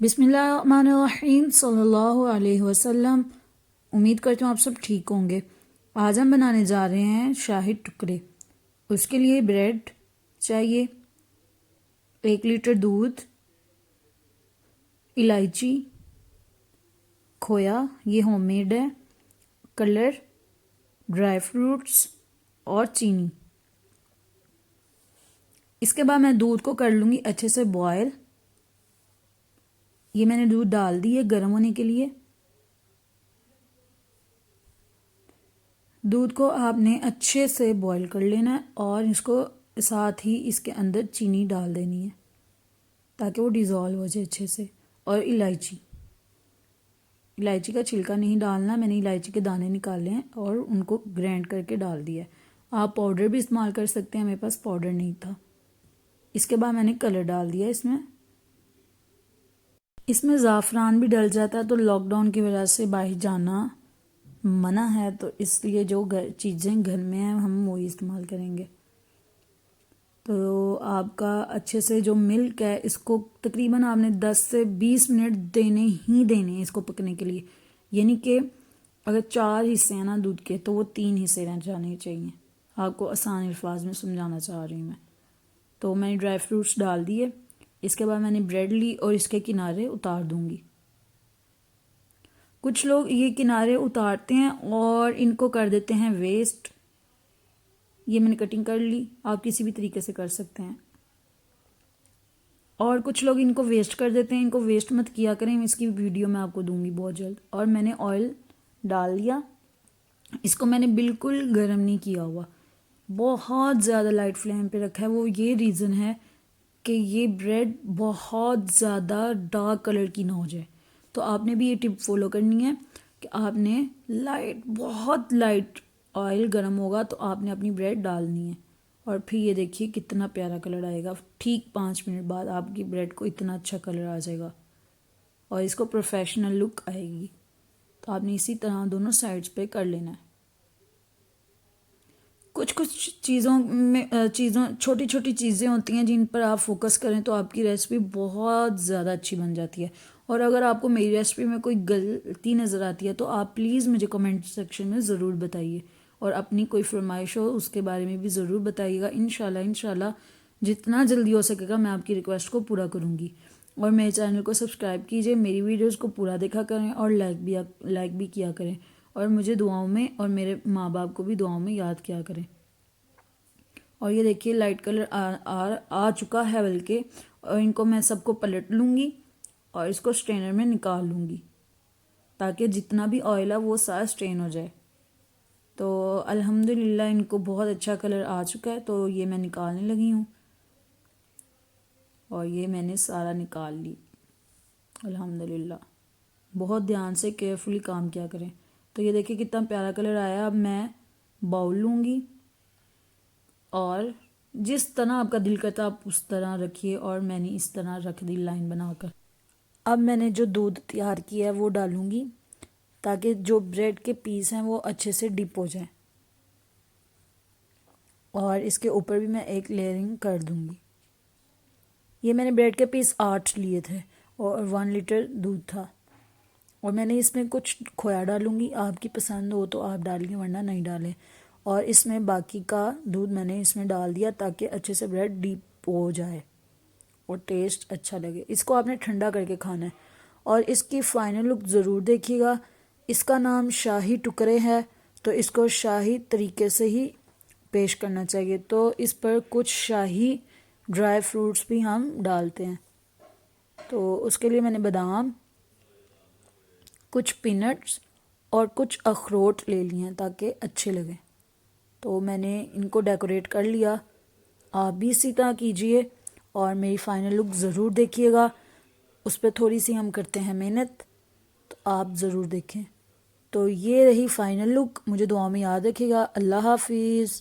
बिस्मिल्लाहिर्रहमानिर्रहीम सल्लल्लाहु अलैहि वसल्लम। उम्मीद करती हूँ आप सब ठीक होंगे। आज हम बनाने जा रहे हैं शाही टुकड़े। उसके लिए ब्रेड चाहिए, 1 लीटर दूध, इलायची, खोया ये होममेड है, कलर, ड्राई फ्रूट्स और चीनी। इसके बाद मैं दूध को कर लूँगी अच्छे से बॉयल। ये मैंने दूध डाल दी है गर्म होने के लिए। दूध को आपने अच्छे से बॉईल कर लेना है और इसको साथ ही इसके अंदर चीनी डाल देनी है ताकि वो डिज़ोल्व हो जाए अच्छे से। और इलायची का छिलका नहीं डालना, मैंने इलायची के दाने निकाले हैं और उनको ग्राइंड करके डाल दिया है। आप पाउडर भी इस्तेमाल कर सकते हैं, मेरे पास पाउडर नहीं था। इसके बाद मैंने कलर डाल दिया इसमें ज़ाफ़रान भी डल जाता है, तो लॉकडाउन की वजह से बाहर जाना मना है, तो इसलिए जो चीज़ें घर में हैं हम वही इस्तेमाल करेंगे। तो आपका अच्छे से जो मिल्क है इसको तकरीबन आपने 10 से 20 मिनट देने हैं इसको पकने के लिए। यानी कि अगर 4 हिस्से हैं ना दूध के, तो वो 3 हिस्से रह जाने चाहिए। आपको आसान अल्फाज में समझाना चाह रही हूँ मैं। तो मैंने ड्राई फ्रूट्स डाल दिए। इसके बाद मैंने ब्रेड ली और इसके किनारे उतार दूँगी। कुछ लोग ये किनारे उतारते हैं और इनको कर देते हैं वेस्ट। ये मैंने कटिंग कर ली, आप किसी भी तरीके से कर सकते हैं। और कुछ लोग इनको वेस्ट कर देते हैं, इनको वेस्ट मत किया करें, इसकी वीडियो मैं आपको दूंगी बहुत जल्द। और मैंने ऑयल डाल लिया। इसको मैंने बिल्कुल गर्म नहीं किया हुआ, बहुत ज़्यादा लाइट फ्लेम पे रखा है। वो ये रीज़न है कि ये ब्रेड बहुत ज़्यादा डार्क कलर की ना हो जाए। तो आपने भी ये टिप फॉलो करनी है कि आपने बहुत लाइट ऑयल गर्म होगा तो आपने अपनी ब्रेड डालनी है। और फिर ये देखिए कितना प्यारा कलर आएगा। ठीक 5 मिनट बाद आपकी ब्रेड को इतना अच्छा कलर आ जाएगा और इसको प्रोफेशनल लुक आएगी। तो आपने इसी तरह दोनों साइड्स पे कर लेना है। कुछ चीज़ों छोटी छोटी चीज़ें होती हैं जिन पर आप फोकस करें तो आपकी रेसिपी बहुत ज़्यादा अच्छी बन जाती है। और अगर आपको मेरी रेसिपी में कोई गलती नज़र आती है तो आप प्लीज़ मुझे कमेंट सेक्शन में ज़रूर बताइए और अपनी कोई फरमाइश हो उसके बारे में भी ज़रूर बताइएगा। इंशाल्लाह जितना जल्दी हो सकेगा मैं आपकी रिक्वेस्ट को पूरा करूँगी। और मेरे चैनल को सब्सक्राइब कीजिए, मेरी वीडियोज़ को पूरा देखा करें और लाइक भी किया करें। और मुझे दुआओं में और मेरे माँ बाप को भी दुआओं में याद किया करें। और ये देखिए लाइट कलर आ चुका है बल्कि। और इनको मैं सबको पलट लूँगी और इसको स्ट्रेनर में निकाल लूँगी ताकि जितना भी ऑयल है वो सारा स्ट्रेन हो जाए। तो अल्हम्दुलिल्लाह इनको बहुत अच्छा कलर आ चुका है, तो ये मैं निकालने लगी हूँ और ये मैंने सारा निकाल ली अल्हम्दुलिल्लाह। बहुत ध्यान से केयरफुली काम किया करें। तो ये देखिए कितना प्यारा कलर आया। अब मैं बाउल लूँगी और जिस तरह आपका दिल करता आप उस तरह रखिए। और मैंने इस तरह रख दी लाइन बनाकर। अब मैंने जो दूध तैयार किया है वो डालूँगी ताकि जो ब्रेड के पीस हैं वो अच्छे से डिप हो जाएं। और इसके ऊपर भी मैं एक लेयरिंग कर दूँगी। ये मैंने ब्रेड के पीस 8 लिए थे और 1 लीटर दूध था। और मैंने इसमें कुछ खोया डालूँगी, आपकी पसंद हो तो आप डालिए वरना नहीं डालें। और इसमें बाकी का दूध मैंने इसमें डाल दिया ताकि अच्छे से ब्रेड डीप हो जाए और टेस्ट अच्छा लगे। इसको आपने ठंडा करके खाना है और इसकी फ़ाइनल लुक ज़रूर देखिएगा। इसका नाम शाही टुकड़े है, तो इसको शाही तरीके से ही पेश करना चाहिए। तो इस पर कुछ शाही ड्राई फ्रूट्स भी हम डालते हैं। तो उसके लिए मैंने बादाम, कुछ पीनट्स और कुछ अखरोट ले लिए हैं ताकि अच्छे लगें। तो मैंने इनको डेकोरेट कर लिया। आप भी इसी तरह कीजिए और मेरी फ़ाइनल लुक ज़रूर देखिएगा। उस पर थोड़ी सी हम करते हैं मेहनत, तो आप ज़रूर देखें। तो ये रही फ़ाइनल लुक। मुझे दुआ में याद रखिएगा। अल्लाह हाफिज़।